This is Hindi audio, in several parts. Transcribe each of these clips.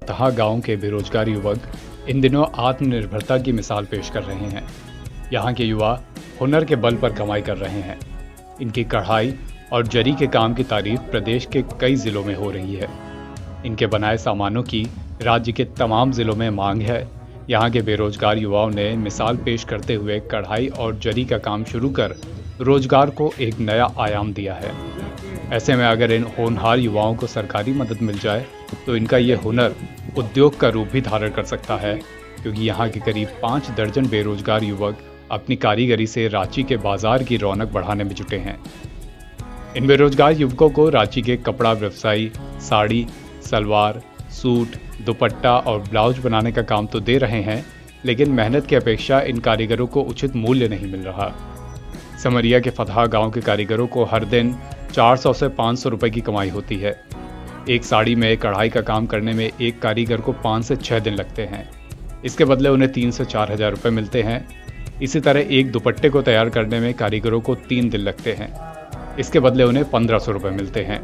फतहा गांव के बेरोजगार युवक इन दिनों आत्मनिर्भरता की मिसाल पेश कर रहे हैं। यहाँ के युवा हुनर के बल पर कमाई कर रहे हैं। इनकी कढ़ाई और जरी के काम की तारीफ प्रदेश के कई जिलों में हो रही है। इनके बनाए सामानों की राज्य के तमाम जिलों में मांग है। यहाँ के बेरोजगार युवाओं ने मिसाल पेश करते हुए कढ़ाई और जरी का काम शुरू कर रोजगार को एक नया आयाम दिया है। ऐसे में अगर इन होनहार युवाओं को सरकारी मदद मिल जाए तो इनका ये हुनर उद्योग का रूप भी धारण कर सकता है, क्योंकि यहाँ के करीब 5 दर्जन बेरोजगार युवक अपनी कारीगरी से रांची के बाजार की रौनक बढ़ाने में जुटे हैं। इन बेरोजगार युवकों को रांची के कपड़ा व्यवसायी साड़ी, सलवार, सूट, दुपट्टा और ब्लाउज बनाने का काम तो दे रहे हैं, लेकिन मेहनत की अपेक्षा इन कारीगरों को उचित मूल्य नहीं मिल रहा। समरिया के फतहा गांव के कारीगरों को हर दिन 400 से 500 रुपए की कमाई होती है। एक साड़ी में कढ़ाई का काम करने में एक कारीगर को 5 से 6 दिन लगते हैं। इसके बदले उन्हें 3 से 4 हज़ार रुपये मिलते हैं। इसी तरह एक दुपट्टे को तैयार करने में कारीगरों को 3 दिन लगते हैं। इसके बदले उन्हें 1500 रुपये मिलते हैं।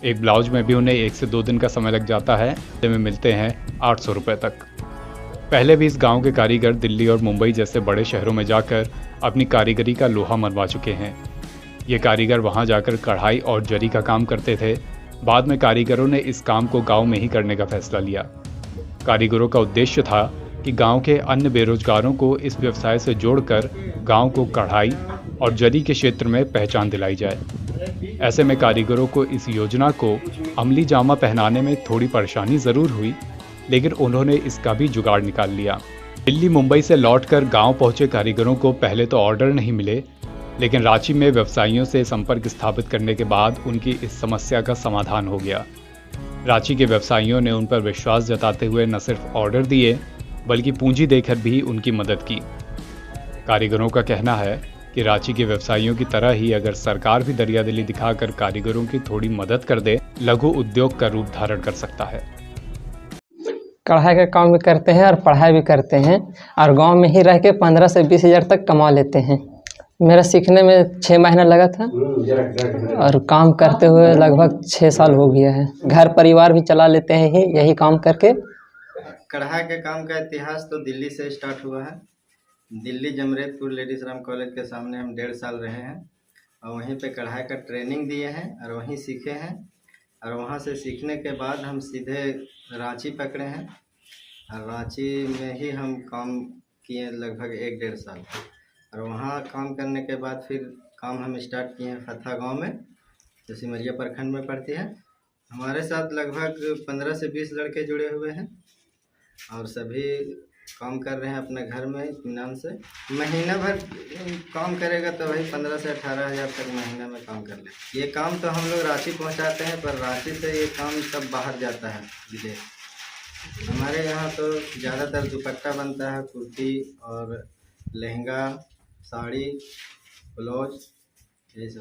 एक ब्लाउज में भी उन्हें 1 से 2 दिन का समय लग जाता है, में मिलते हैं 800 रुपये तक। पहले भी इस गांव के कारीगर दिल्ली और मुंबई जैसे बड़े शहरों में जाकर अपनी कारीगरी का लोहा मनवा चुके हैं। ये कारीगर वहां जाकर कढ़ाई और जरी का काम करते थे। बाद में कारीगरों ने इस काम को गांव में ही करने का फैसला लिया। कारीगरों का उद्देश्य था कि गांव के अन्य बेरोजगारों को इस व्यवसाय से जोड़कर गांव को कढ़ाई और जरी के क्षेत्र में पहचान दिलाई जाए। ऐसे में कारीगरों को इस योजना को अमली जामा पहनाने में थोड़ी परेशानी ज़रूर हुई, लेकिन उन्होंने इसका भी जुगाड़ निकाल लिया। दिल्ली मुंबई से लौटकर गांव पहुंचे कारीगरों को पहले तो ऑर्डर नहीं मिले, लेकिन रांची में व्यवसायियों से संपर्क स्थापित करने के बाद उनकी इस समस्या का समाधान हो गया। रांची के व्यवसायियों ने उन पर विश्वास जताते हुए न सिर्फ ऑर्डर दिए, बल्कि पूंजी देकर भी उनकी मदद की। कारीगरों का कहना है कि रांची के व्यवसायियों की तरह ही अगर सरकार भी दरियादिली दिखाकर कारीगरों की थोड़ी मदद कर दे, लघु उद्योग का रूप धारण कर सकता है। कढ़ाई का काम भी करते हैं और पढ़ाई भी करते हैं, और गांव में ही रह के 15 से 20 हज़ार तक कमा लेते हैं। मेरा सीखने में 6 महीना लगा था और काम करते हुए लगभग 6 साल हो गया है। घर परिवार भी चला लेते हैं यही काम करके। कढ़ाई के काम का इतिहास तो दिल्ली से स्टार्ट हुआ है। दिल्ली जमशेदपुर लेडीज राम कॉलेज के सामने हम 1.5 साल रहे हैं और वहीं पे कढ़ाई का ट्रेनिंग दिए हैं और वहीं सीखे हैं। और वहाँ से सीखने के बाद हम सीधे रांची पकड़े हैं और रांची में ही हम काम किए लगभग 1-1.5 साल। और वहाँ काम करने के बाद फिर काम हम स्टार्ट किए हैं फतहा गांव में, जो सिमरिया प्रखंड में पड़ती है। हमारे साथ लगभग 15 से 20 लड़के जुड़े हुए हैं और सभी काम कर रहे हैं अपने घर में इत्मीनान से। महीना भर काम करेगा तो वही 15 से 18 हज़ार तक महीना में काम कर ले। ये काम तो हम लोग रांची पहुंचाते हैं, पर रांची से ये काम सब बाहर जाता है विदेश। हमारे यहाँ तो ज़्यादातर दुपट्टा बनता है, कुर्ती और लहंगा, साड़ी, ब्लाउज, यही सब।